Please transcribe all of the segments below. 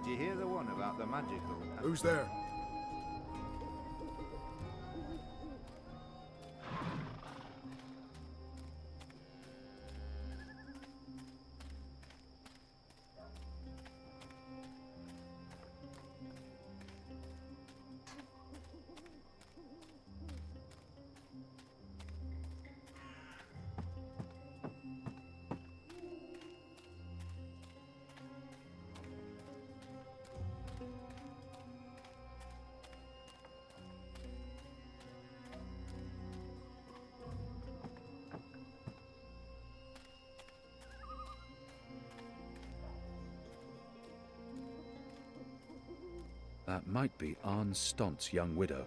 Did you hear the one about the magical? Who's there? That might be Arne Stont's young widow.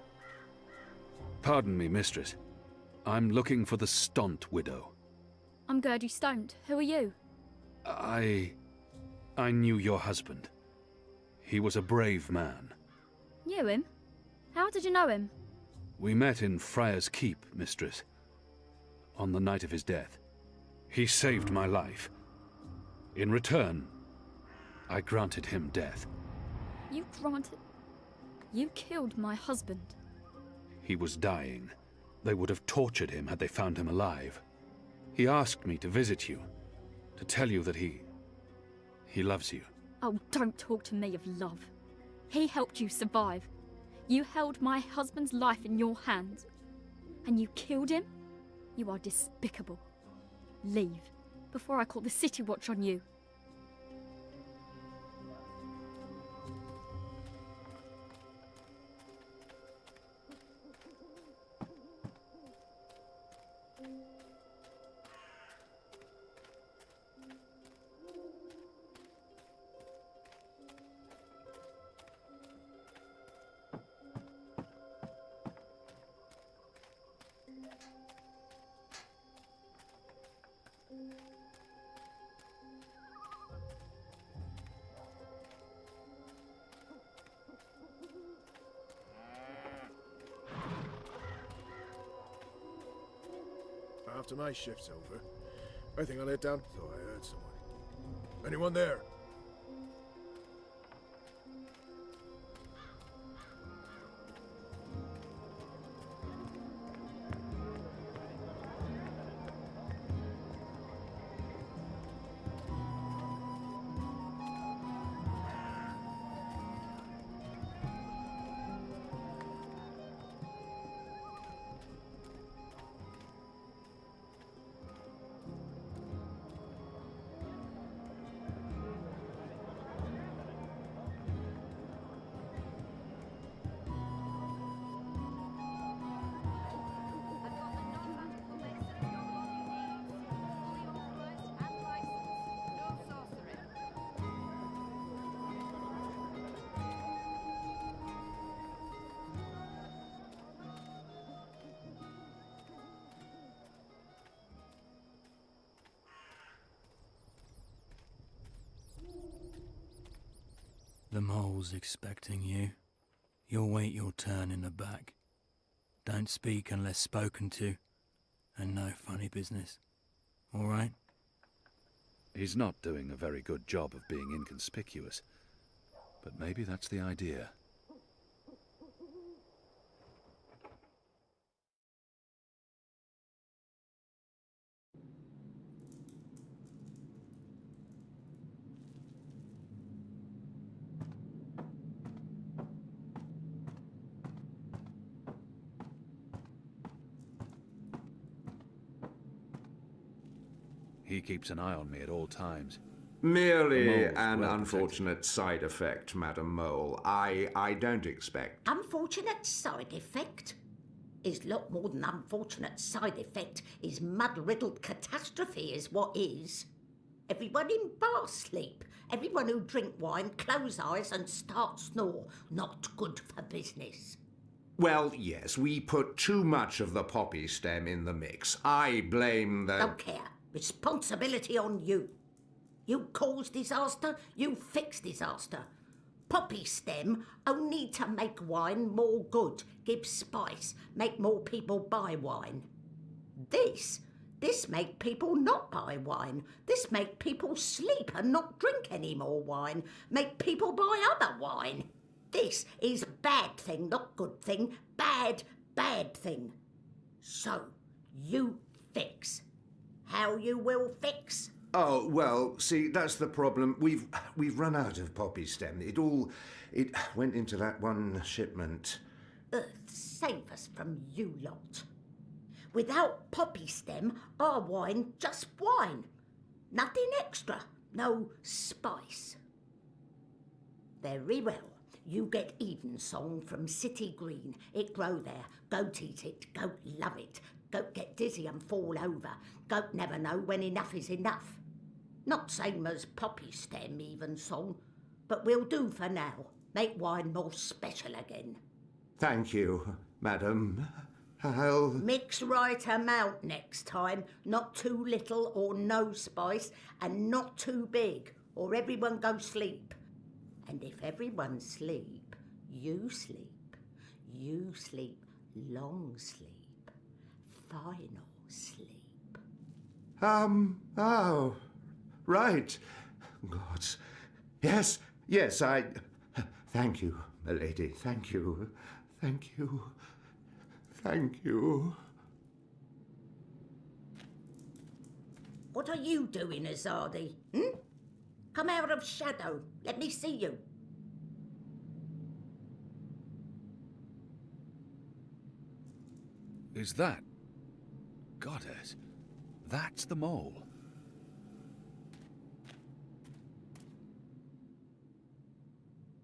Pardon me, mistress. I'm looking for the Stott widow. I'm Gertie Stott. Who are you? I knew your husband. He was a brave man. Knew him? How did you know him? We met in Friar's Keep, mistress. On the night of his death. He saved my life. In return, I granted him death. You granted... You killed my husband. He was dying. They would have tortured him had they found him alive. He asked me to visit you, to tell you that he loves you. Oh, don't talk to me of love. He helped you survive. You held my husband's life in your hands. And you killed him? You are despicable. Leave, before I call the City Watch on you. After my shift's over, I think I'll head down. Thought I heard someone. Anyone there? The mole's expecting you. You'll wait your turn in the back. Don't speak unless spoken to, and no funny business. All right? He's not doing a very good job of being inconspicuous, but maybe that's the idea. He keeps an eye on me at all times. Merely an unfortunate side effect, Madam Mole. I don't expect... Unfortunate side effect? Is lot more than unfortunate side effect. Is mud-riddled catastrophe is what is. Everyone in bar sleep. Everyone who drink wine close eyes and start snore. Not good for business. Well, yes, we put too much of the poppy stem in the mix. I blame the... Don't care. Responsibility on you. You cause disaster, you fix disaster. Poppy stem only to make wine more good, give spice, make more people buy wine. This This make people not buy wine. This make people sleep and not drink any more wine. Make people buy other wine. This is bad thing, not good thing. Bad, bad thing. So, you fix. How you will fix? Oh, well, see, that's the problem. We've run out of poppy stem. It went into that one shipment. Earth save us from you lot. Without poppy stem, our wine just wine. Nothing extra, no spice. Very well. You get Evensong from City Green. It grow there. Goat eat it. Goat love it. Goat get dizzy and fall over. Goat never know when enough is enough. Not same as poppy stem Evensong, but we'll do for now. Make wine more special again. Thank you, madam. I'll... Mix right amount next time. Not too little or no spice, and not too big, or everyone go sleep. And if everyone sleep, you sleep. You sleep long sleep. Final sleep. Oh, right. Gods. Yes, I... Thank you, milady. Thank you. Thank you. Thank you. What are you doing, Azadi? Come out of shadow. Let me see you. Is that... Goddess, that's the mole.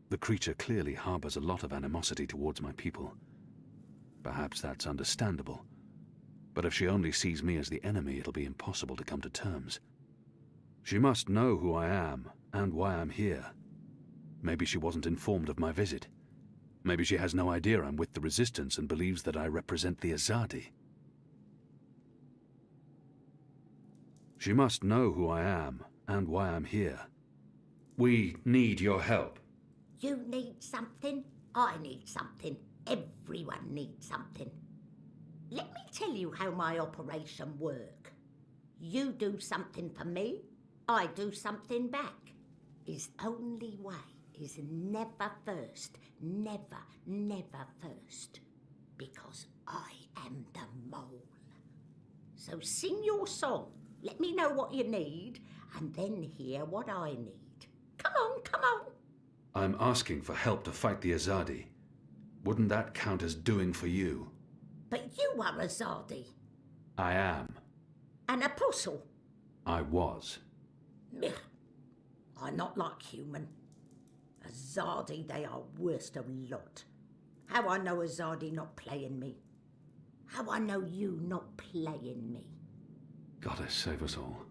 The creature clearly harbors a lot of animosity towards my people. Perhaps that's understandable. But if she only sees me as the enemy, it'll be impossible to come to terms. She must know who I am, and why I'm here. Maybe she wasn't informed of my visit. Maybe she has no idea I'm with the Resistance and believes that I represent the Azadi. She must know who I am, and why I'm here. We need your help. You need something, I need something. Everyone needs something. Let me tell you how my operation work. You do something for me, I do something back. His only way is never first, never, never first. Because I am the mole. So sing your song, let me know what you need, and then hear what I need. Come on, come on. I'm asking for help to fight the Azadi. Wouldn't that count as doing for you? But you are Azadi. I am. An apostle. I was. Ugh. I'm not like human. Azadi, they are worst of lot. How I know Azadi not playing me? How I know you not playing me? Goddess save us all.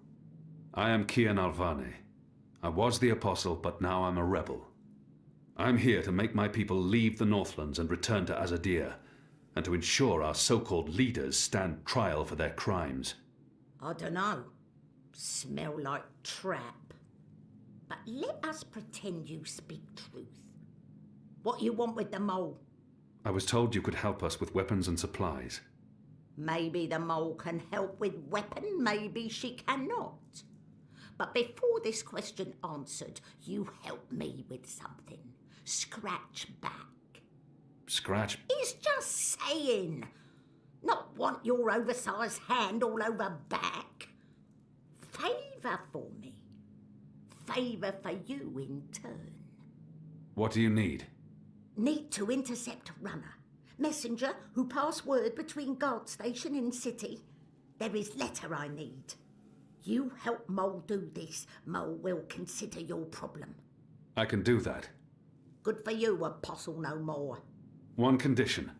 I am Kian Alvane. I was the apostle, but now I'm a rebel. I'm here to make my people leave the Northlands and return to Azadir, and to ensure our so-called leaders stand trial for their crimes. I dunno. Smell like trap. But let us pretend you speak truth. What you want with the mole? I was told you could help us with weapons and supplies. Maybe the mole can help with weapon, maybe she cannot. But before this question answered, you help me with something. Scratch back. Scratch? He's just saying. Not want your oversized hand all over back. Favour for me. Favour for you in turn. What do you need? Need to intercept runner. Messenger who pass word between guard station and city. There is letter I need. You help Mole do this, Mole will consider your problem. I can do that. Good for you, apostle no more. One condition.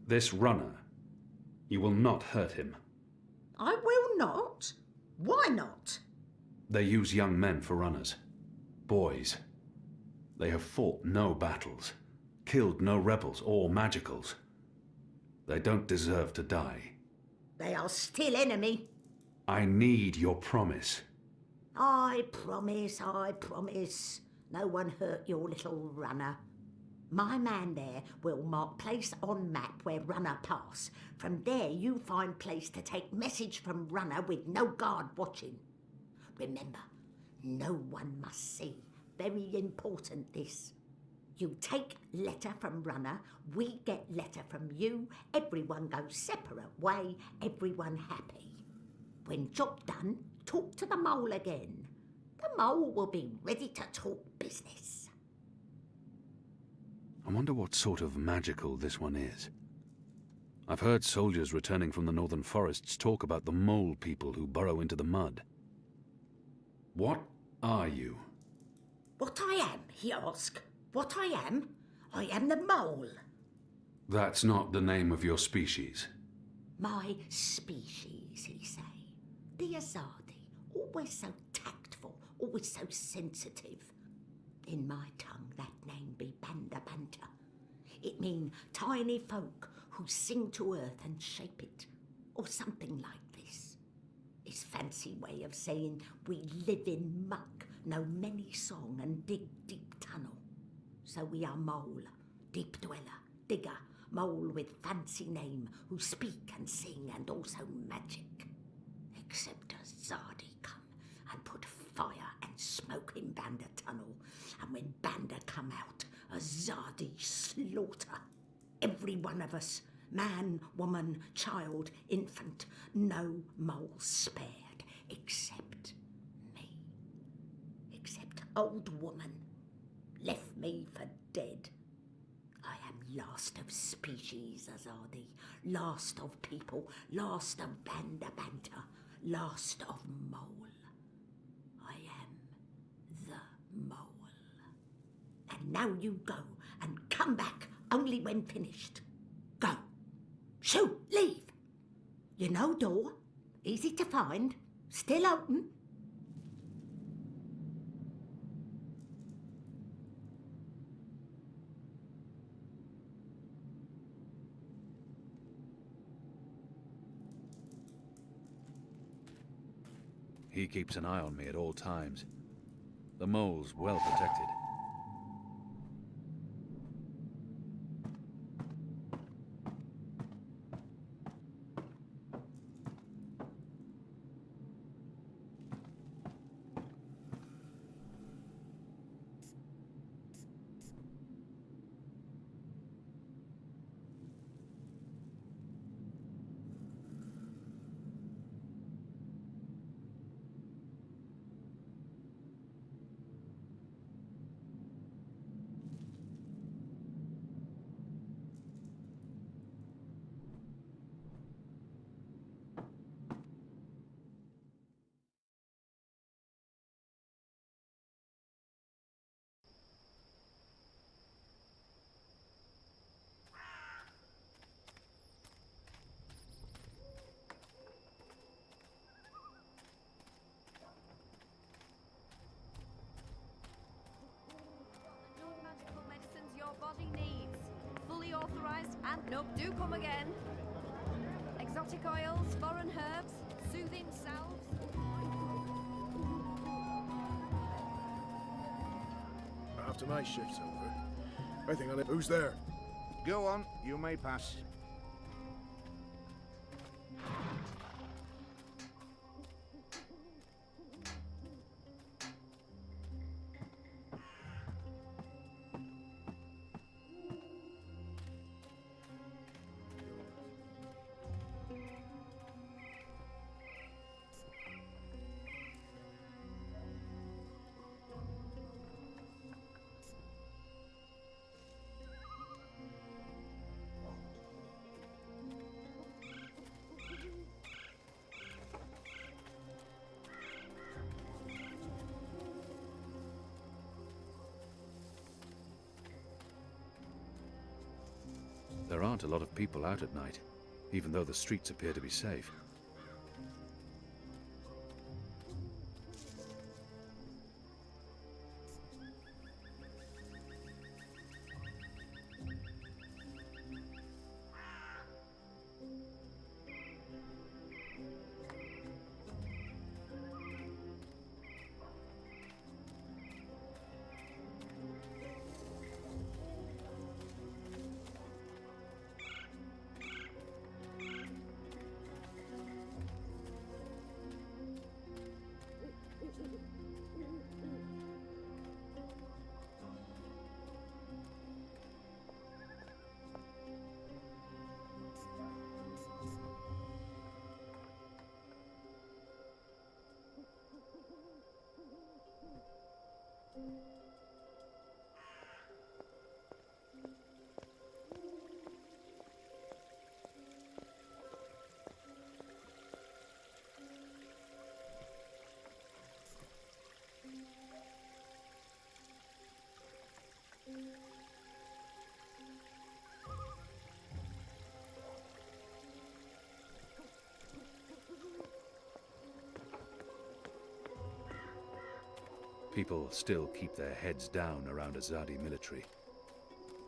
This runner. You will not hurt him. I will not? Why not? They use young men for runners. Boys. They have fought no battles, killed no rebels or magicals. They don't deserve to die. They are still enemy. I need your promise. I promise, I promise. No one hurt your little runner. My man there will mark place on map where runner pass. From there you find place to take message from runner with no guard watching. Remember, no one must see. Very important this. You take letter from runner, we get letter from you, everyone goes separate way, everyone happy. When job done, talk to the mole again. The mole will be ready to talk business. I wonder what sort of magical this one is. I've heard soldiers returning from the northern forests talk about the mole people who burrow into the mud. What are you? What I am, he asked. What I am? I am the mole. That's not the name of your species. My species, he say. The Azadi, always so tactful, always so sensitive. In my tongue, that name be Banda Banta. It mean tiny folk who sing to earth and shape it, or something like this. It's fancy way of saying we live in muck, know many song and dig deep tunnel. So we are mole, deep dweller, digger, mole with fancy name, who speak and sing and also magic. Except Azadi come and put fire and smoke in Banda tunnel, and when Banda come out, Azadi slaughter. Every one of us, man, woman, child, infant, no mole spared, except me. Except old woman, left me for dead. I am last of species, Azadi, last of people, last of Banda Banta, last of mole. I am the mole. And now you go and come back only when finished. Go. Shoot, leave. You know door, easy to find, still open. He keeps an eye on me at all times. The mole's well protected. And nope, do come again. Exotic oils, foreign herbs, soothing salves. After my shift's over, I think I'll... Who's there? Go on, you may pass. There aren't a lot of people out at night, even though the streets appear to be safe. People still keep their heads down around Azadi military.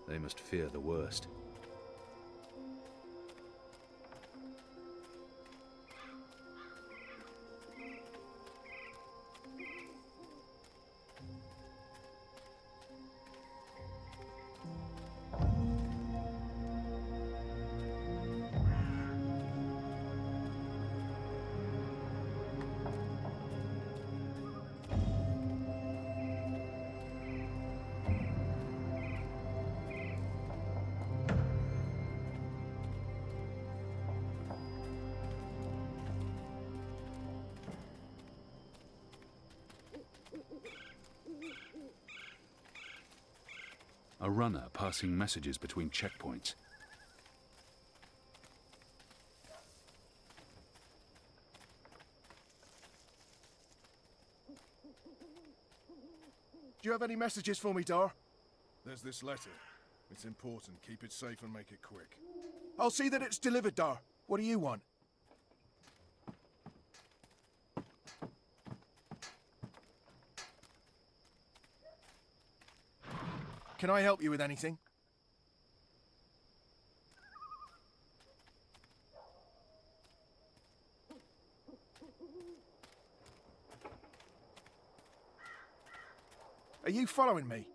They must fear the worst. A runner passing messages between checkpoints. Do you have any messages for me, Dar? There's this letter. It's important. Keep it safe and make it quick. I'll see that it's delivered, Dar. What do you want? Can I help you with anything? Are you following me?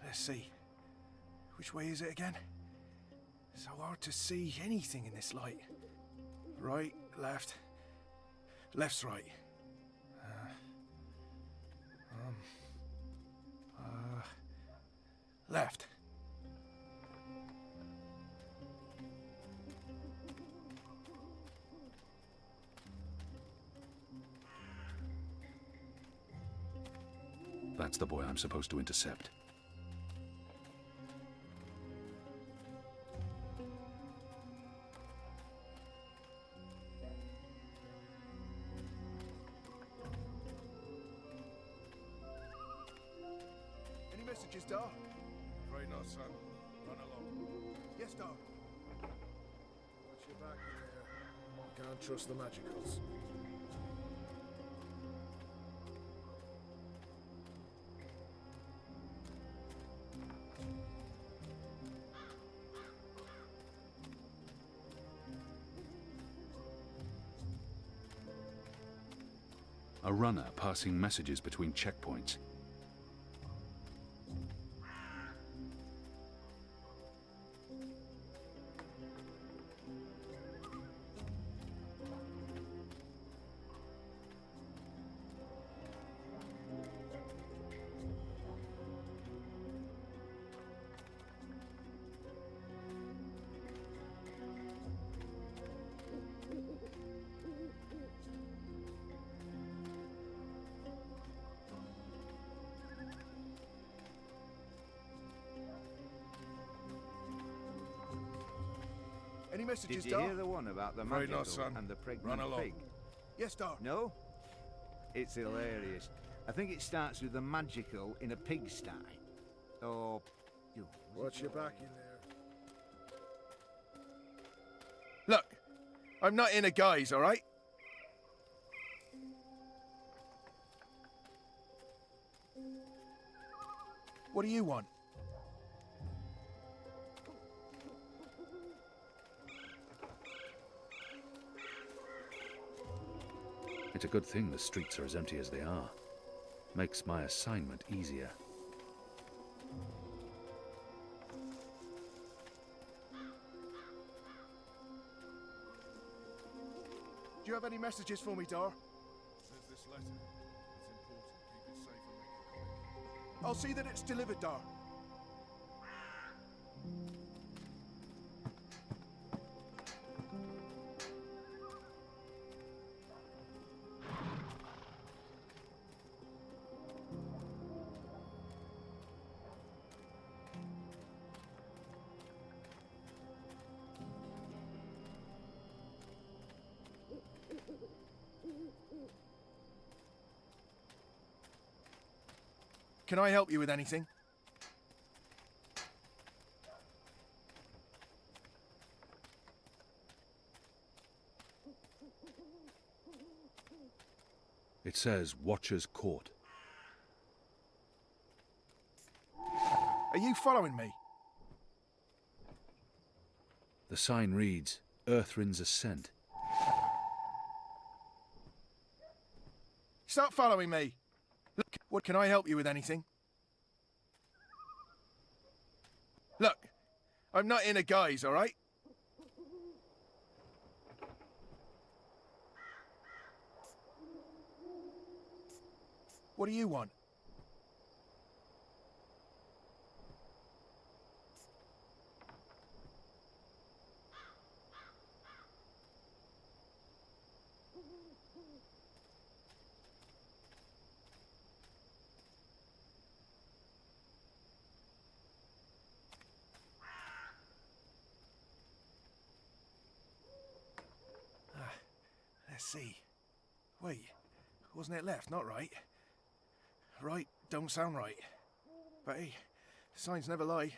Let's see. Which way is it again? So hard to see anything in this light. Right, left. Left's right. Left. That's the boy I'm supposed to intercept. Any messages, Dar? Afraid not, son. Run along. Yes, Dar. Watch your back in there. You can't trust the magicals. A runner passing messages between checkpoints. Any messages, Did you Dar? hear the one about the Afraid not, magical son. and the Run pregnant along. pig? Yes, Dar. No? It's hilarious. I think it starts with the magical in a pigsty. Or... Watch your back in there. Look, I'm not in a guise, all right? What do you want? It's a good thing the streets are as empty as they are. Makes my assignment easier. Do you have any messages for me, Dar? There's this letter. It's important. Keep it safe and make it quick. I'll see that it's delivered, Dar. Can I help you with anything? It says Watcher's Court. Are you following me? The sign reads, Earthrin's Ascent. Stop following me! Look, what can I help you with anything? Look, I'm not in a guise, all right? What do you want? Let's see. Wait, wasn't it left, not right? Right don't sound right. But hey, signs never lie.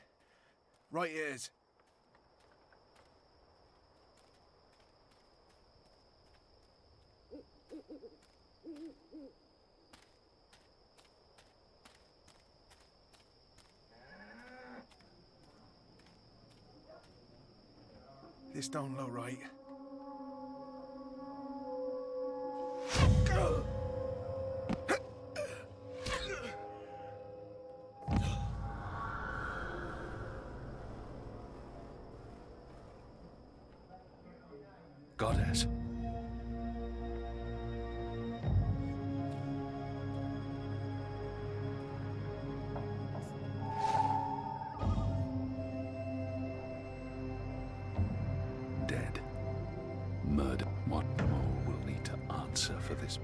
Right it is. This don't look right. Goddess. Dead. Murder. What more will need to answer for this?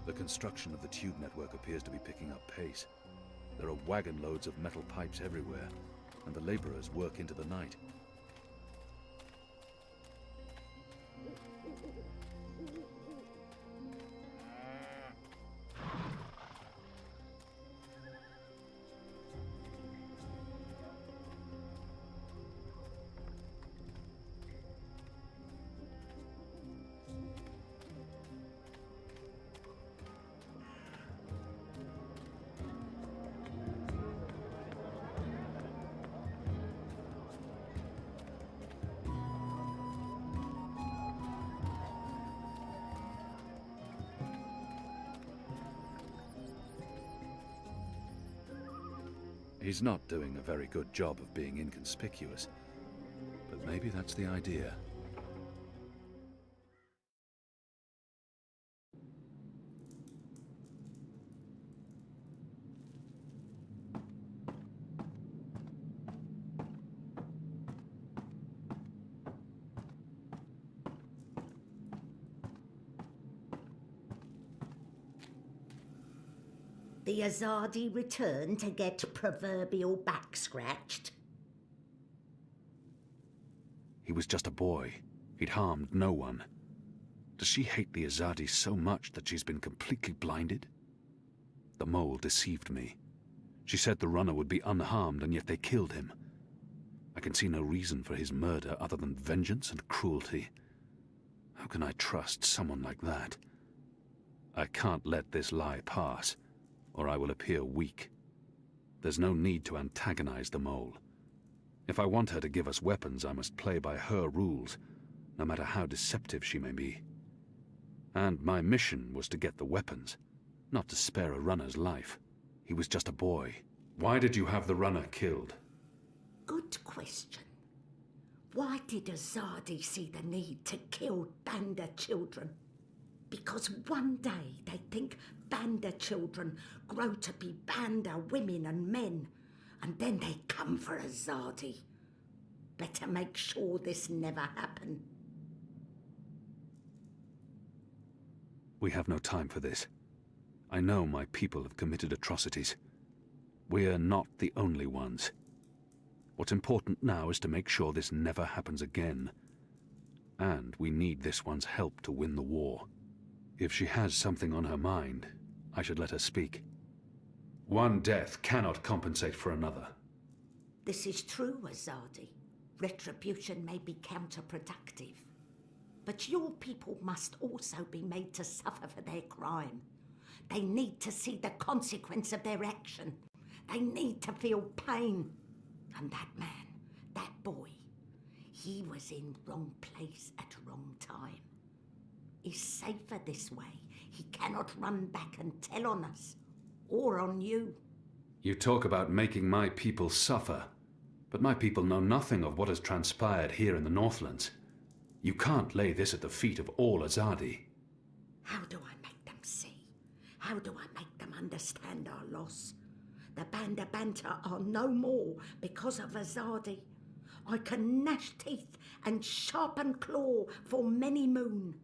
The construction of the tube network appears to be picking up pace. There are wagon loads of metal pipes everywhere, and the laborers work into the night. He's not doing a very good job of being inconspicuous, but maybe that's the idea. The Azadi returned to get proverbial back scratched. He was just a boy. He'd harmed no one. Does she hate the Azadi so much that she's been completely blinded? The mole deceived me. She said the runner would be unharmed, and yet they killed him. I can see no reason for his murder other than vengeance and cruelty. How can I trust someone like that? I can't let this lie pass, or I will appear weak. There's no need to antagonize the mole. If I want her to give us weapons, I must play by her rules, no matter how deceptive she may be. And my mission was to get the weapons, not to spare a runner's life. He was just a boy. Why did you have the runner killed? Good question. Why did Azadi see the need to kill Banda children? Because one day they think Banda children grow to be Banda women and men, and then they come for Azadi. Better make sure this never happen. We have no time for this. I know my people have committed atrocities. We're not the only ones. What's important now is to make sure this never happens again. And we need this one's help to win the war. If she has something on her mind, I should let her speak. One death cannot compensate for another. This is true, Azadi. Retribution may be counterproductive. But your people must also be made to suffer for their crime. They need to see the consequence of their action. They need to feel pain. And that man, that boy, he was in wrong place at wrong time. He's safer this way. He cannot run back and tell on us, or on you. You talk about making my people suffer, but my people know nothing of what has transpired here in the Northlands. You can't lay this at the feet of all Azadi. How do I make them see? How do I make them understand our loss? The Banda Banta are no more because of Azadi. I can gnash teeth and sharpen claw for many moon.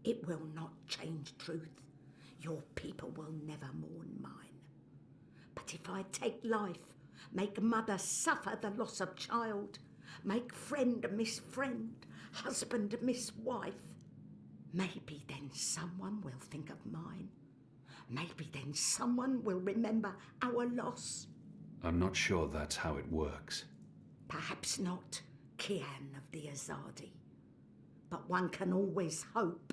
It will not change truth. Your people will never mourn mine. But if I take life, make mother suffer the loss of child, make friend miss friend, husband miss wife, maybe then someone will think of mine. Maybe then someone will remember our loss. I'm not sure that's how it works. Perhaps not, Kian of the Azadi. But one can always hope.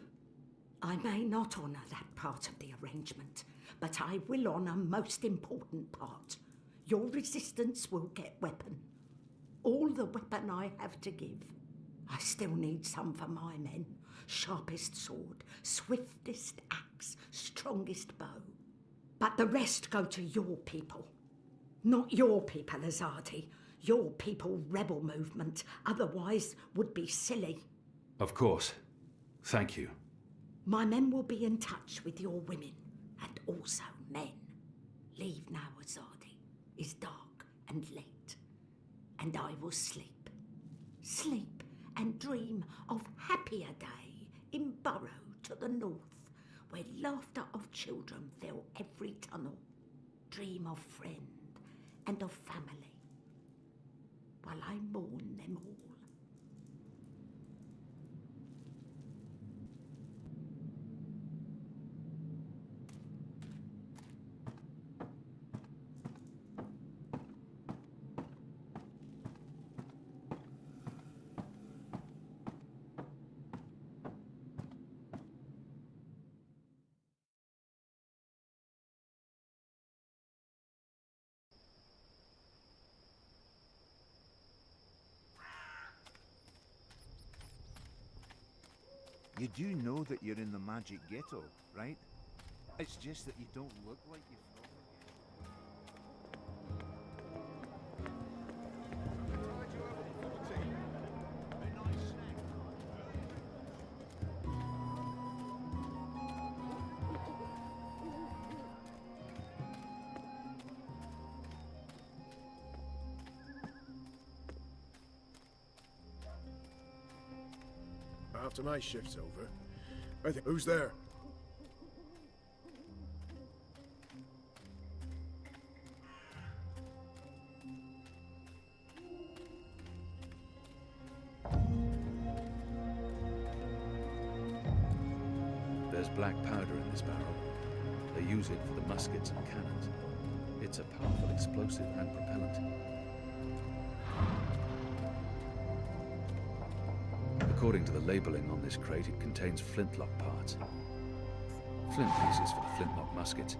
I may not honour that part of the arrangement, but I will honour most important part. Your resistance will get weapon. All the weapon I have to give. I still need some for my men. Sharpest sword, swiftest axe, strongest bow. But the rest go to your people. Not your people, Azadi. Your people rebel movement, otherwise would be silly. Of course. Thank you. My men will be in touch with your women, and also men. Leave now, Azadi. It's dark and late, and I will sleep. Sleep and dream of happier day in Burrow to the north, where laughter of children fill every tunnel. Dream of friend and of family, while I mourn them all. You do know that you're in the magic ghetto, right? It's just that you don't look like you from After my shift's over, I think... Who's there? black powder in this barrel. They use it for the muskets and cannons. It's a powerful explosive and propellant. According to the labeling on this crate, it contains flintlock parts. Flint pieces for the flintlock muskets.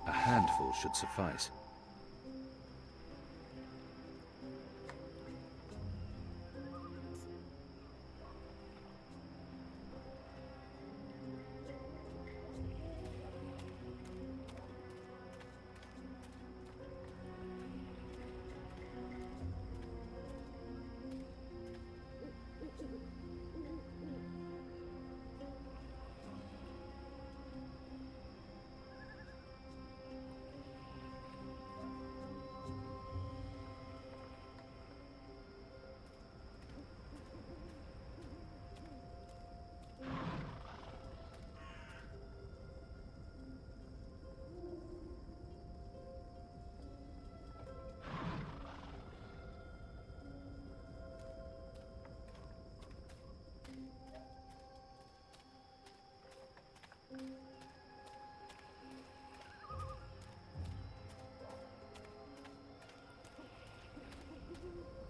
A handful should suffice.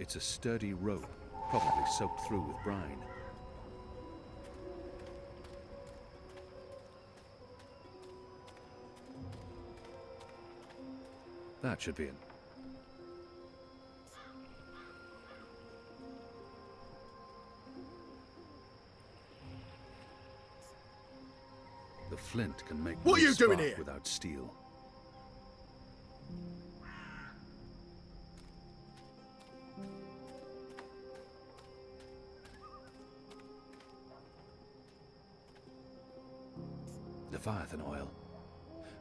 It's a sturdy rope, probably soaked through with brine. That should be it. The flint can make What are no you doing spark here? without steel. Leviathan oil.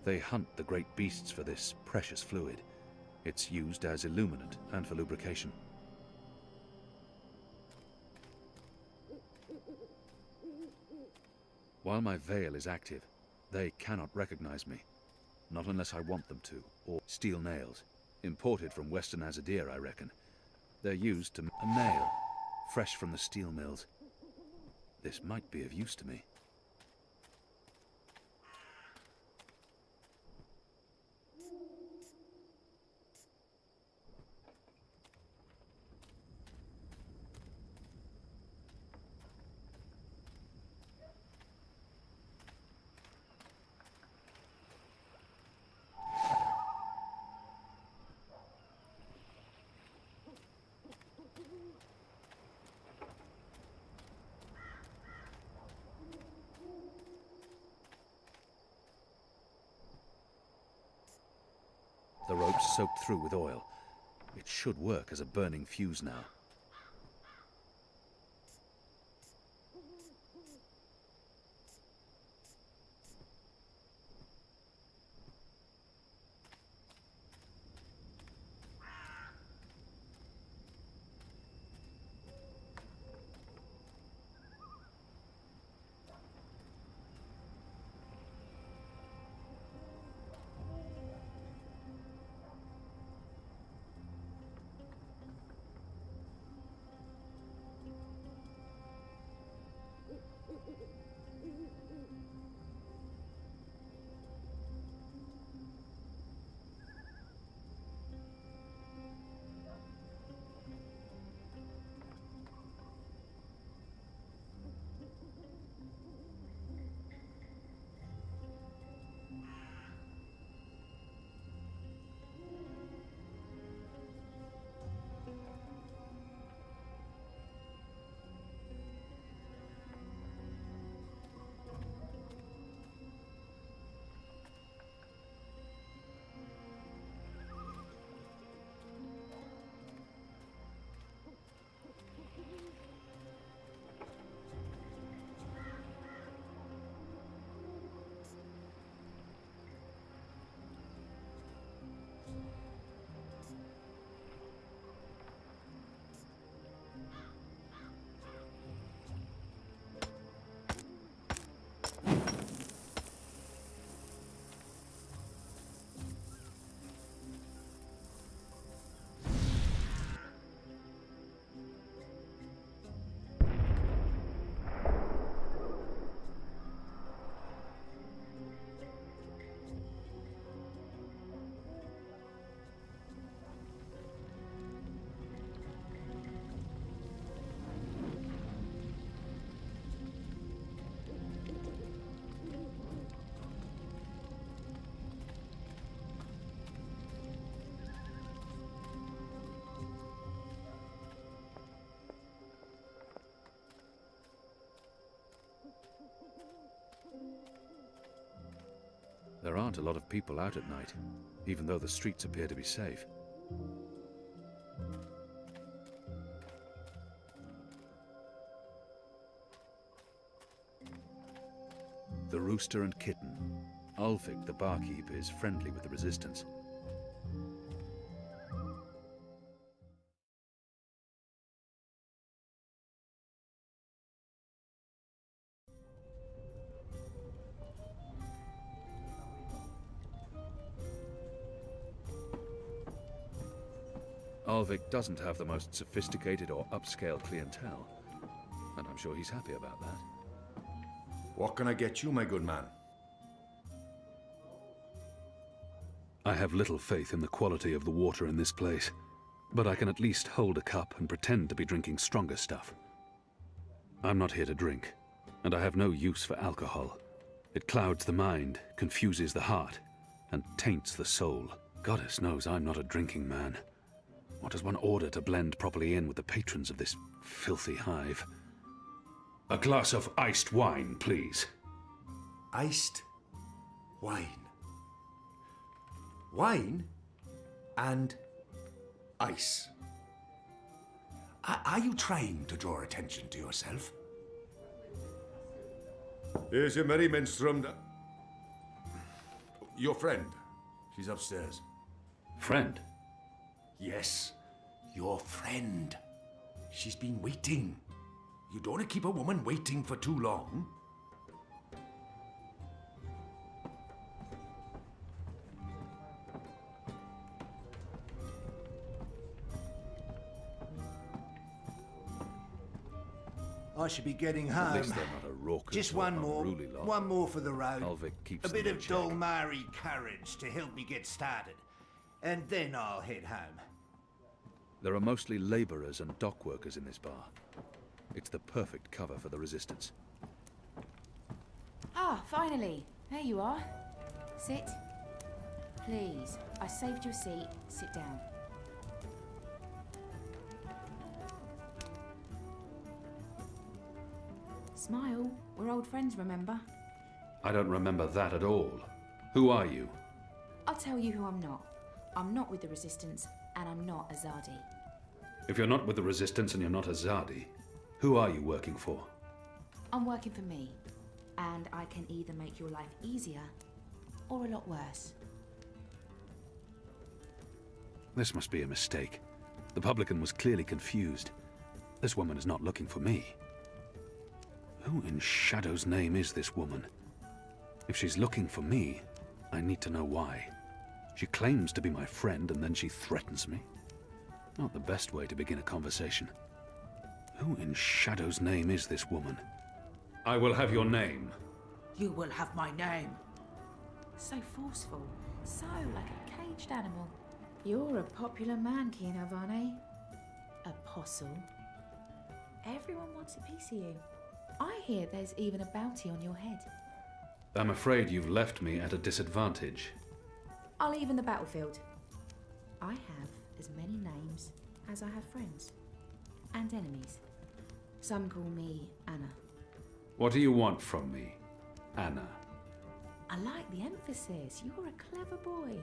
They hunt the great beasts for this precious fluid. It's used as illuminant and for lubrication. While my veil is active, they cannot recognize me. Not unless I want them to. Or steel nails. Imported from Western Azadir, I reckon. They're used to a nail, fresh from the steel mills. This might be of use to me. The rope's soaked through with oil. It should work as a burning fuse now. There aren't a lot of people out at night, even though the streets appear to be safe. The rooster and kitten. Ulfik, the barkeep, is friendly with the resistance. Ulfik doesn't have the most sophisticated or upscale clientele, and I'm sure he's happy about that. What can I get you, my good man? I have little faith in the quality of the water in this place, but I can at least hold a cup and pretend to be drinking stronger stuff. I'm not here to drink, and I have no use for alcohol. It clouds the mind, confuses the heart, and taints the soul. Goddess knows I'm not a drinking man. What does one order to blend properly in with the patrons of this filthy hive? A glass of iced wine, please. Iced wine. Wine and ice. Are you trying to draw attention to yourself? Here's your merry minstrel. Your friend. She's upstairs. Friend? Yes, your friend. She's been waiting. You don't want to keep a woman waiting for too long. I should be getting At home. least they're not a raucous Just or one more. unruly lot. One more for the road. Ulfik keeps A bit them in of check. Dolmari courage to help me get started. And then I'll head home. There are mostly labourers and dock workers in this bar. It's the perfect cover for the resistance. Ah, finally. There you are. Sit. Please. I saved you a seat. Sit down. Smile. We're old friends, remember? I don't remember that at all. Who are you? I'll tell you who I'm not. I'm not with the Resistance, and I'm not Azadi. If you're not with the Resistance and you're not Azadi, who are you working for? I'm working for me, and I can either make your life easier or a lot worse. This must be a mistake. The publican was clearly confused. This woman is not looking for me. Who in Shadow's name is this woman? If she's looking for me, I need to know why. She claims to be my friend and then she threatens me. Not the best way to begin a conversation. Who in Shadow's name is this woman? I will have your name. You will have my name. So forceful, so like a caged animal. You're a popular man, Kino Varney. Apostle. Everyone wants a piece of you. I hear there's even a bounty on your head. I'm afraid you've left me at a disadvantage. I'll even the battlefield. I have as many names as I have friends. And enemies. Some call me Anna. What do you want from me, Anna? I like the emphasis. You're a clever boy.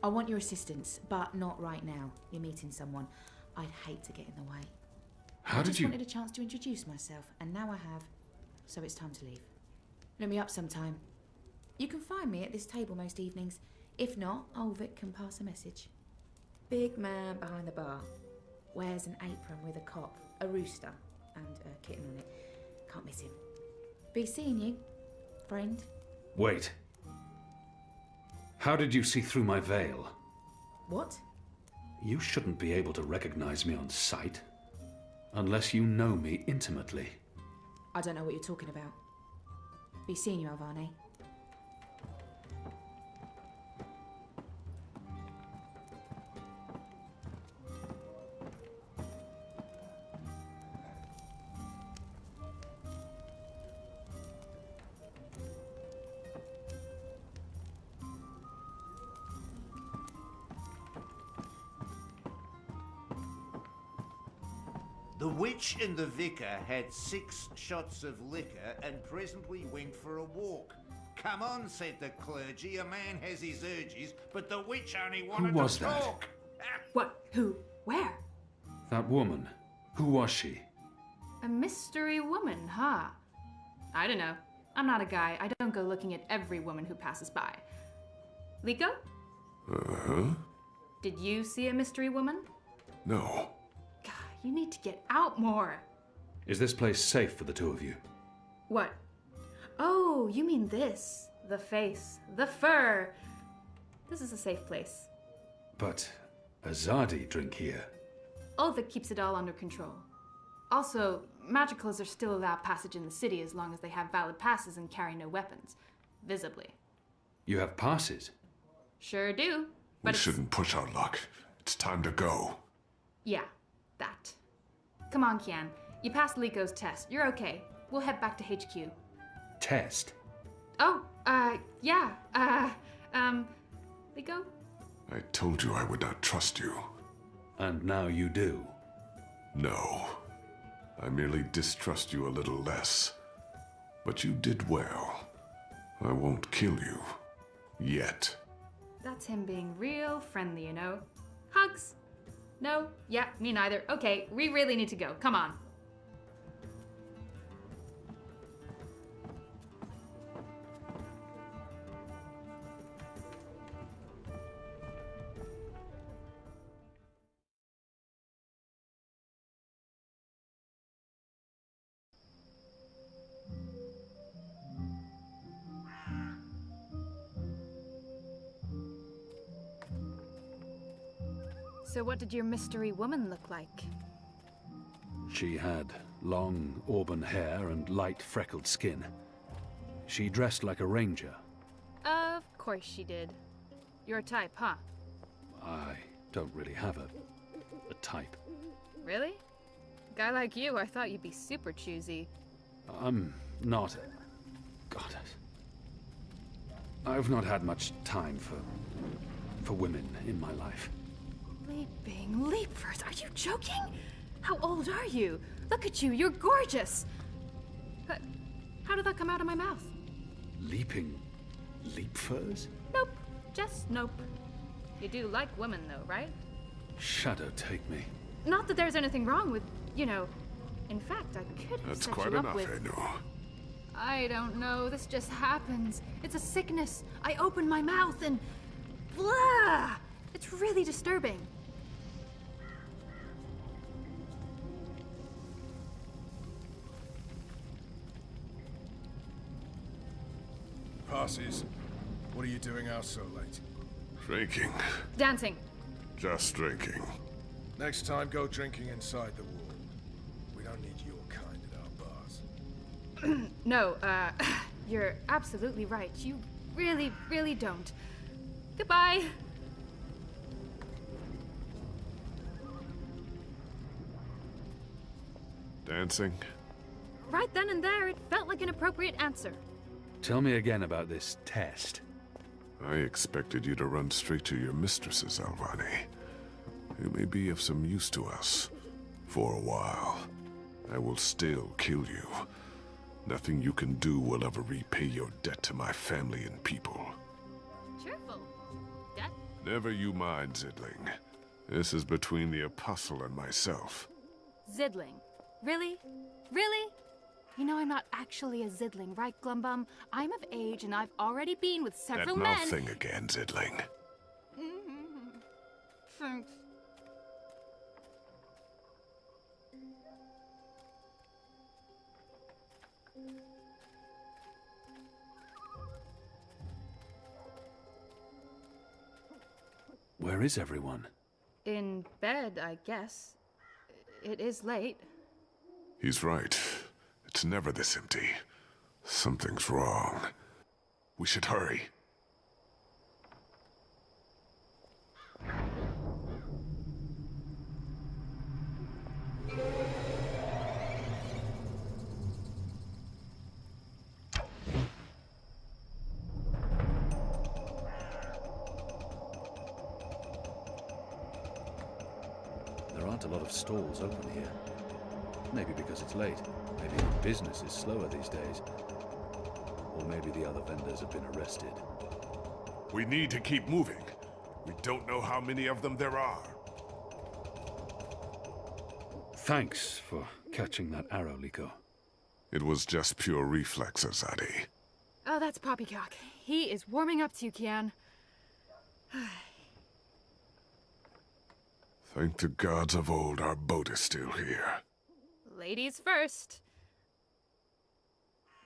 I want your assistance, but not right now. You're meeting someone. I'd hate to get in the way. How I did just you... wanted a chance to introduce myself, and now I have. So it's time to leave. Look me up sometime. You can find me at this table most evenings. If not, Ulfik can pass a message. Big man behind the bar. Wears an apron with a cop, a rooster, and a kitten on it. Can't miss him. Be seeing you. friend. Wait. How did you see through my veil? What? You shouldn't be able to recognize me on sight. Unless you know me intimately. I don't know what you're talking about. Be seeing you, Alvane. The witch and the vicar had 6 shots of liquor and presently went for a walk. Come on, said the clergy, a man has his urges, but the witch only wanted was to that? talk. What? Who? Where? That woman. Who was she? A mystery woman, huh? I don't know. I'm not a guy. I don't go looking at every woman who passes by. Liko? Uh-huh. Did you see a mystery woman? No. God, you need to get out more. Is this place safe for the two of you? What? Oh, you mean this. The face. The fur. This is a safe place. But Azadi drink here. Ulvik keeps it all under control. Also, magicals are still allowed passage in the city as long as they have valid passes and carry no weapons. Visibly. You have passes? Sure do. We But shouldn't push our luck. It's time to go. Yeah, that. Come on, Kian. You passed Liko's test. You're okay. We'll head back to HQ. Test? Oh, yeah. Liko? I told you I would not trust you. And now you do. No. I merely distrust you a little less. But you did well. I won't kill you. Yet. That's him being real friendly, you know. Hugs? No? Yeah, me neither. Okay, we really need to go. Come on. So what did your mystery woman look like? She had long auburn hair and light freckled skin. She dressed like a ranger. Of course she did. Your type, huh? I don't really have a type. Really? A guy like you, I thought you'd be super choosy. I'm not. God. I've not had much time for women in my life. Leaping leapers, are you joking? How old are you? Look at you, you're gorgeous! How did that come out of my mouth? Leaping leapfurs? Nope, just nope. You do like women though, right? Shadow take me. Not that there's anything wrong with, you know... In fact, I could have That's set quite you up enough, with... Enu. I don't know, this just happens. It's a sickness. I open my mouth and... Blah! It's really disturbing. Passes. What are you doing out so late? Drinking. Dancing. Just drinking. Next time, go drinking inside the wall. We don't need your kind at our bars. No, you're absolutely right. You really, really don't. Goodbye. Dancing? Right then and there, it felt like an appropriate answer. Tell me again about this test. I expected you to run straight to your mistresses, Alvani. You may be of some use to us. For a while. I will still kill you. Nothing you can do will ever repay your debt to my family and people. Cheerful. Debt? Never you mind, Zidling. This is between the Apostle and myself. Zidling. Really? Really? You know I'm not actually a Zidling, right, Glumbum? I'm of age and I've already been with several That men. mouth thing again, Zidling. Thanks. Where is everyone? In bed, I guess. It is late. He's right. It's never this empty. Something's wrong. We should hurry. There aren't a lot of stalls open here. Maybe because it's late. Maybe business is slower these days. Or maybe the other vendors have been arrested. We need to keep moving. We don't know how many of them there are. Thanks for catching that arrow, Liko. It was just pure reflex, Azadi. Oh, that's Poppycock. He is warming up to you, Kian. Thank the gods of old our boat is still here. Ladies first.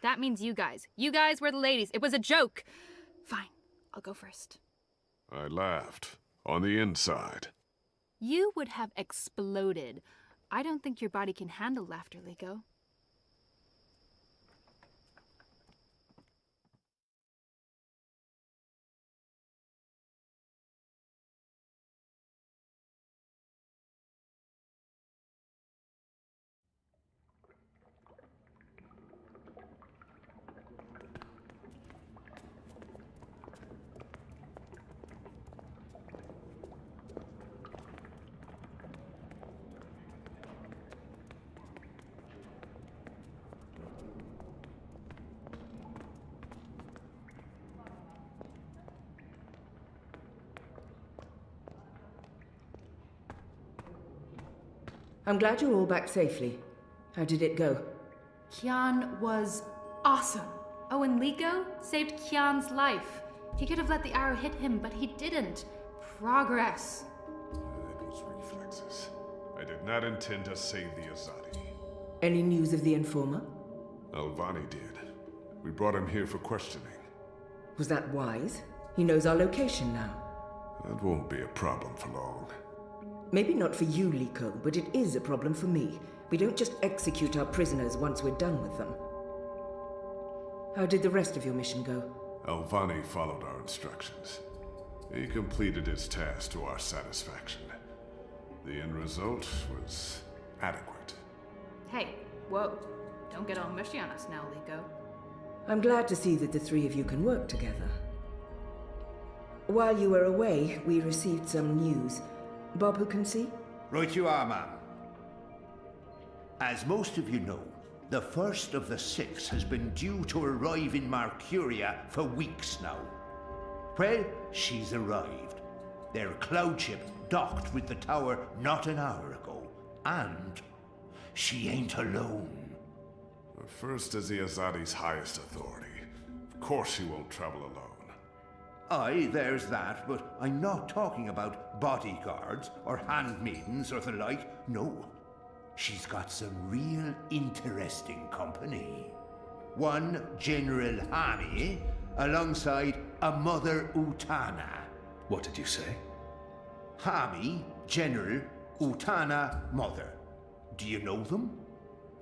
That means you guys. You guys were the ladies. It was a joke. Fine, I'll go first. I laughed. On the inside. You would have exploded. I don't think your body can handle laughter, Liko. I'm glad you're all back safely. How did it go? Kian was awesome. Oh, and Liko saved Kian's life. He could have let the arrow hit him, but he didn't. Progress. It was reflexes. I did not intend to save the Azadi. Any news of the informer? Alvani did. We brought him here for questioning. Was that wise? He knows our location now. That won't be a problem for long. Maybe not for you, Liko, but it is a problem for me. We don't just execute our prisoners once we're done with them. How did the rest of your mission go? Alvani followed our instructions. He completed his task to our satisfaction. The end result was adequate. Hey, whoa. Don't get all mushy on us now, Liko. I'm glad to see that the three of you can work together. While you were away, we received some news. Bob, who can see? Right you are, ma'am. As most of you know, the first of the 6 has been due to arrive in Marcuria for weeks now. Well, she's arrived. Their cloud ship docked with the tower not an hour ago. And she ain't alone. The first is the Azadi's highest authority. Of course she won't travel alone. Aye, there's that, but I'm not talking about bodyguards or handmaidens or the like. No. She's got some real interesting company. One General Hani, alongside a Mother Utana. What did you say? Hami, General, Utana, Mother. Do you know them?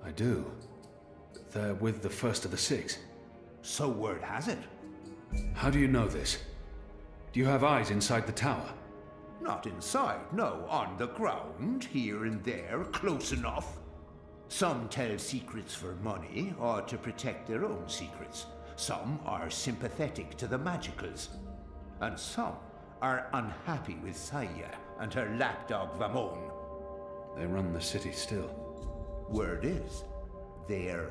I do. They're with the first of the 6. So word has it. How do you know this? Do you have eyes inside the tower? Not inside, no. On the ground, here and there, close enough. Some tell secrets for money or to protect their own secrets. Some are sympathetic to the magicals. And some are unhappy with Saya and her lapdog Vamon. They run the city still. Word is, they're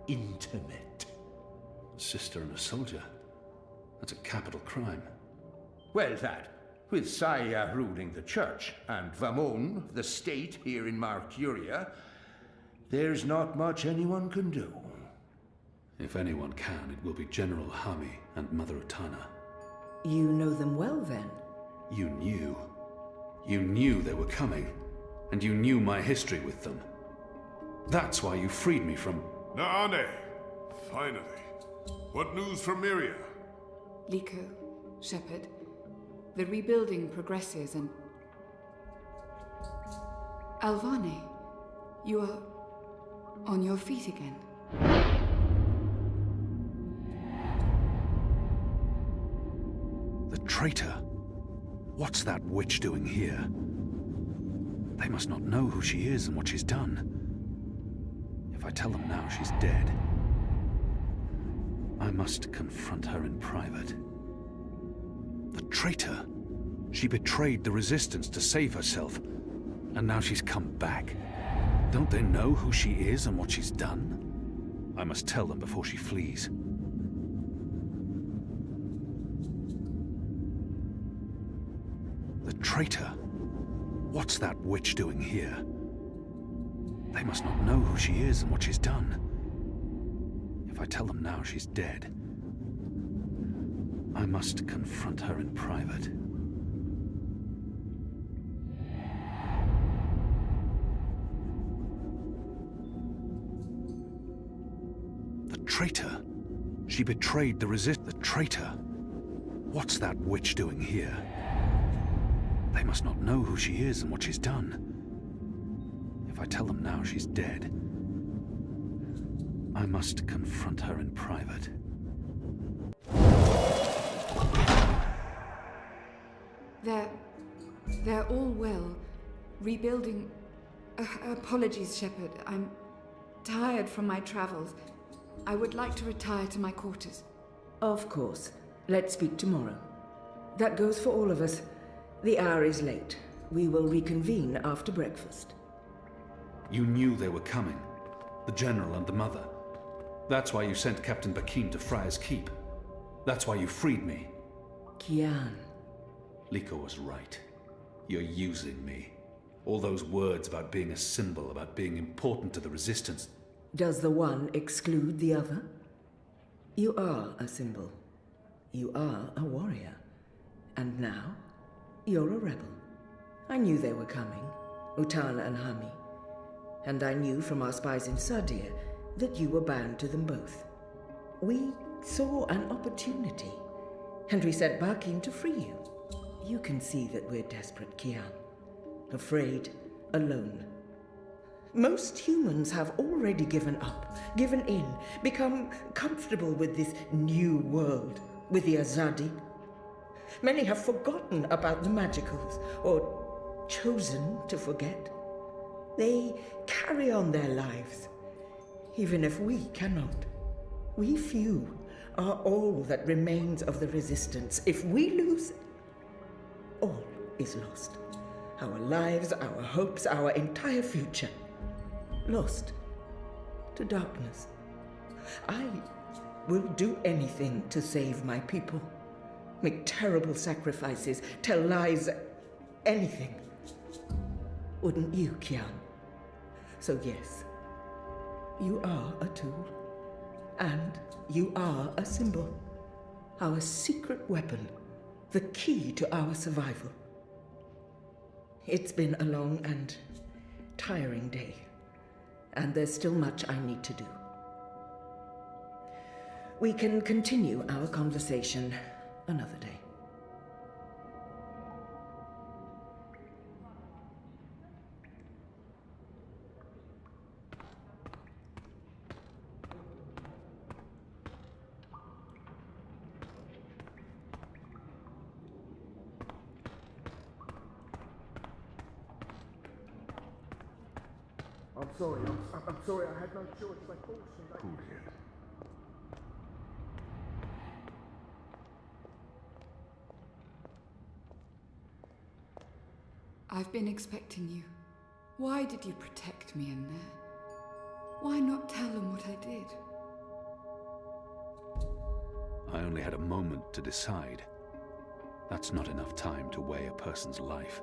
intimate. A sister and a soldier. That's a capital crime. Well, that, with Saya ruling the church and Vamon, the state here in Marcuria, there's not much anyone can do. If anyone can, it will be General Hami and Mother Utana. You know them well, then? You knew. You knew they were coming, and you knew my history with them. That's why you freed me from... Naane! Finally. What news from Miria? Liko, Shepard, The rebuilding progresses and... Alvane, you are on your feet again. The traitor? What's that witch doing here? They must not know who she is and what she's done. If I tell them now she's dead, I must confront her in private. The traitor! She betrayed the Resistance to save herself, and now she's come back. Don't they know who she is and what she's done? I must tell them before she flees. The traitor? What's that witch doing here? They must not know who she is and what she's done. If I tell them now she's dead, I must confront her in private. The traitor? She betrayed the The traitor? What's that witch doing here? They must not know who she is and what she's done. If I tell them now she's dead, I must confront her in private. They're all well. Rebuilding... apologies, Shepard. I'm tired from my travels. I would like to retire to my quarters. Of course. Let's speak tomorrow. That goes for all of us. The hour is late. We will reconvene after breakfast. You knew they were coming. The General and the Mother. That's why you sent Captain Bakin to Friar's Keep. That's why you freed me. Kian. Liko was right. You're using me. All those words about being a symbol, about being important to the Resistance. Does the one exclude the other? You are a symbol. You are a warrior. And now, you're a rebel. I knew they were coming, Utana and Hami. And I knew from our spies in Sardir that you were bound to them both. We saw an opportunity, and we sent Bakin to free you. You can see that we're desperate, Kian. Afraid, alone. Most humans have already given up, given in, become comfortable with this new world, with the Azadi. Many have forgotten about the magicals, or chosen to forget. They carry on their lives, even if we cannot. We few are all that remains of the Resistance. If we lose, all is lost. Our lives, our hopes, our entire future. Lost to darkness. I will do anything to save my people. Make terrible sacrifices, tell lies, anything. Wouldn't you, Kian? So yes, you are a tool. And you are a symbol. Our secret weapon. The key to our survival. It's been a long and tiring day. And there's still much I need to do. We can continue our conversation another day. I'm sorry, I'm sorry, I had no choice. They forced me. Who did? I've been expecting you. Why did you protect me in there? Why not tell them what I did? I only had a moment to decide. That's not enough time to weigh a person's life.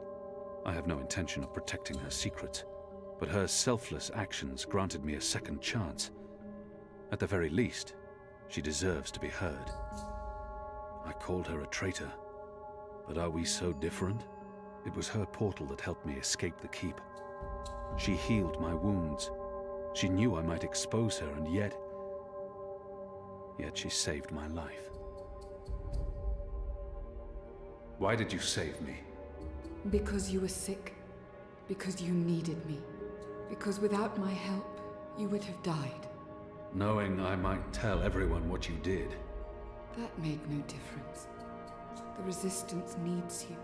I have no intention of protecting her secrets, but her selfless actions granted me a second chance. At the very least, she deserves to be heard. I called her a traitor, but are we so different? It was her portal that helped me escape the keep. She healed my wounds. She knew I might expose her, and yet she saved my life. Why did you save me? Because you were sick. Because you needed me. Because without my help, you would have died. Knowing I might tell everyone what you did. That made no difference. The Resistance needs you.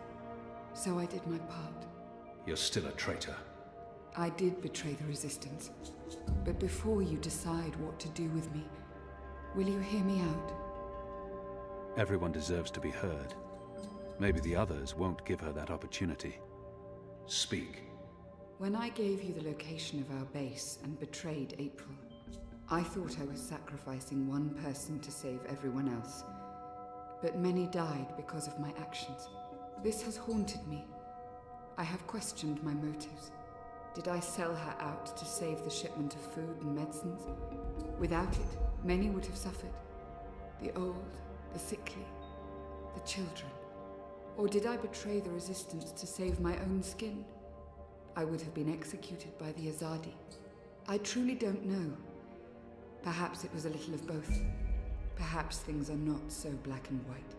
So I did my part. You're still a traitor. I did betray the Resistance. But before you decide what to do with me, will you hear me out? Everyone deserves to be heard. Maybe the others won't give her that opportunity. Speak. When I gave you the location of our base and betrayed April, I thought I was sacrificing one person to save everyone else. But many died because of my actions. This has haunted me. I have questioned my motives. Did I sell her out to save the shipment of food and medicines? Without it, many would have suffered. The old, the sickly, the children. Or did I betray the Resistance to save my own skin? I would have been executed by the Azadi. I truly don't know. Perhaps it was a little of both. Perhaps things are not so black and white.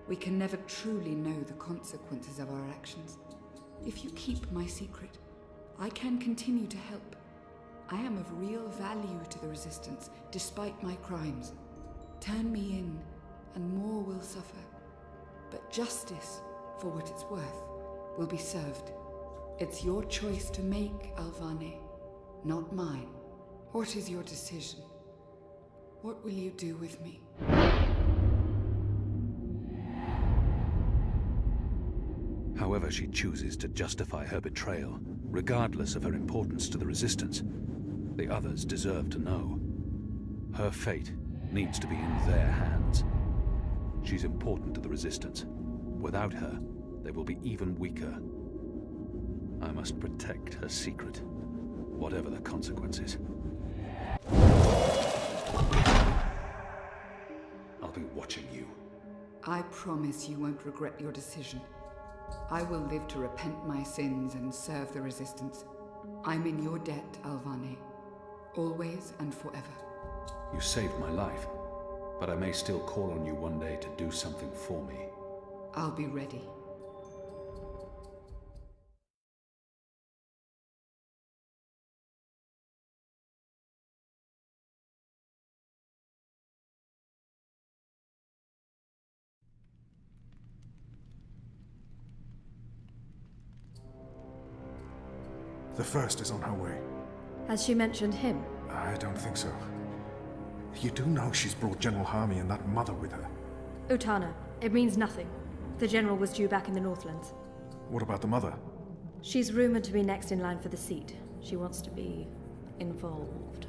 We can never truly know the consequences of our actions. If you keep my secret, I can continue to help. I am of real value to the Resistance, despite my crimes. Turn me in, and more will suffer. But justice, for what it's worth, will be served. It's your choice to make, Alvane, not mine. What is your decision? What will you do with me? However she chooses to justify her betrayal, regardless of her importance to the Resistance, the others deserve to know. Her fate needs to be in their hands. She's important to the Resistance. Without her, they will be even weaker. I must protect her secret, whatever the consequences. I'll be watching you. I promise you won't regret your decision. I will live to repent my sins and serve the Resistance. I'm in your debt, Alvane. Always and forever. You saved my life, but I may still call on you one day to do something for me. I'll be ready. The first is on her way. Has she mentioned him? I don't think so. You do know she's brought General Harmy and that mother with her. Utana, it means nothing. The general was due back in the Northlands. What about the mother? She's rumored to be next in line for the seat. She wants to be involved.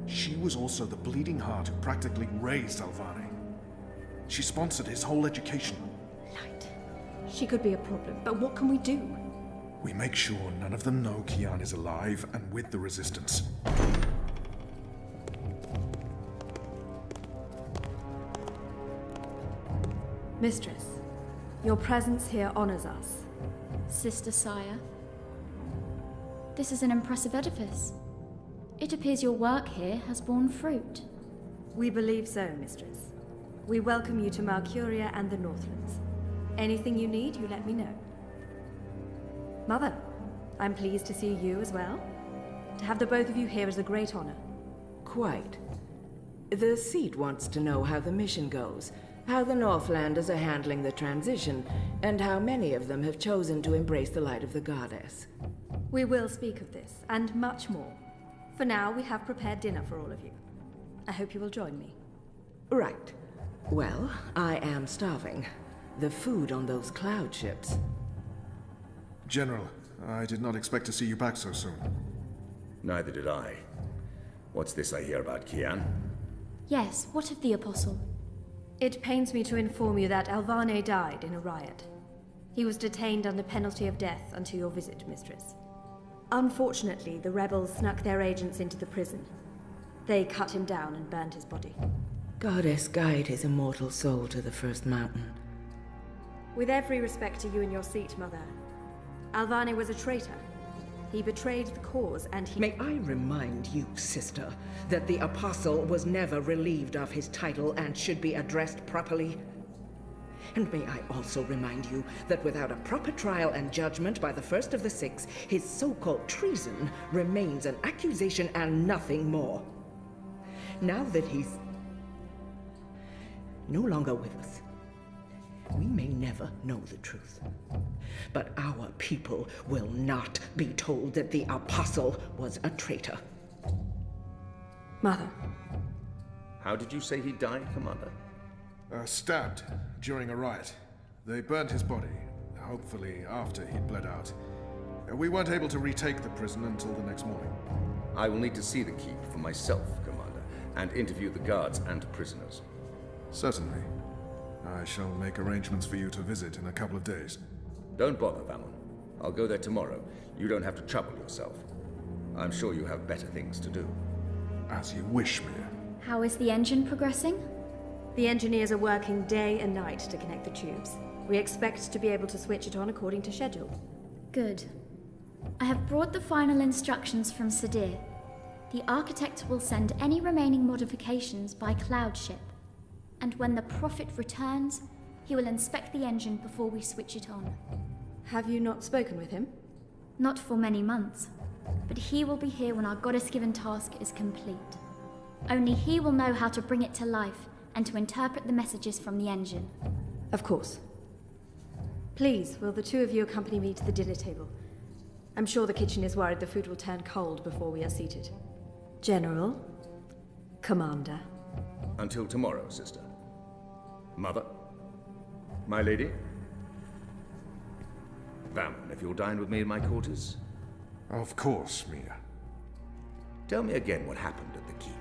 She was also the bleeding heart who practically raised Alvane. She sponsored his whole education. Light. She could be a problem, but what can we do? We make sure none of them know Kian is alive and with the Resistance. Mistress, your presence here honors us. Sister Sire, this is an impressive edifice. It appears your work here has borne fruit. We believe so, Mistress. We welcome you to Marcuria and the Northlands. Anything you need, you let me know. Mother, I'm pleased to see you as well. To have the both of you here is a great honor. Quite. The seat wants to know how the mission goes, how the Northlanders are handling the transition, and how many of them have chosen to embrace the light of the goddess. We will speak of this, and much more. For now, we have prepared dinner for all of you. I hope you will join me. Right. Well, I am starving. The food on those cloud ships. General, I did not expect to see you back so soon. Neither did I. What's this I hear about Kian? Yes, what of the Apostle? It pains me to inform you that Alvane died in a riot. He was detained under penalty of death until your visit, Mistress. Unfortunately, the rebels snuck their agents into the prison. They cut him down and burned his body. Goddess, guide his immortal soul to the first mountain. With every respect to you and your seat, Mother, Alvane was a traitor. He betrayed the cause and he— May I remind you, sister, that the Apostle was never relieved of his title and should be addressed properly? And may I also remind you that without a proper trial and judgment by the first of the 6, his so-called treason remains an accusation and nothing more. Now that he's no longer with us, we may never know the truth. But our people will not be told that the Apostle was a traitor. Mother. How did you say he died, Commander? Stabbed during a riot. They burned his body, hopefully after he'd bled out. We weren't able to retake the prison until the next morning. I will need to see the keep for myself, Commander, and interview the guards and prisoners. Certainly. I shall make arrangements for you to visit in a couple of days. Don't bother, Valon. I'll go there tomorrow. You don't have to trouble yourself. I'm sure you have better things to do. As you wish, Mia. How is the engine progressing? The engineers are working day and night to connect the tubes. We expect to be able to switch it on according to schedule. Good. I have brought the final instructions from Sadir. The architect will send any remaining modifications by cloud ship. And when the Prophet returns, he will inspect the engine before we switch it on. Have you not spoken with him? Not for many months, but he will be here when our goddess-given task is complete. Only he will know how to bring it to life and to interpret the messages from the engine. Of course. Please, will the two of you accompany me to the dinner table? I'm sure the kitchen is worried the food will turn cold before we are seated. General, Commander. Until tomorrow, sister. Mother? My lady? Valon, if you'll dine with me in my quarters? Of course, Mia. Tell me again what happened at the keep.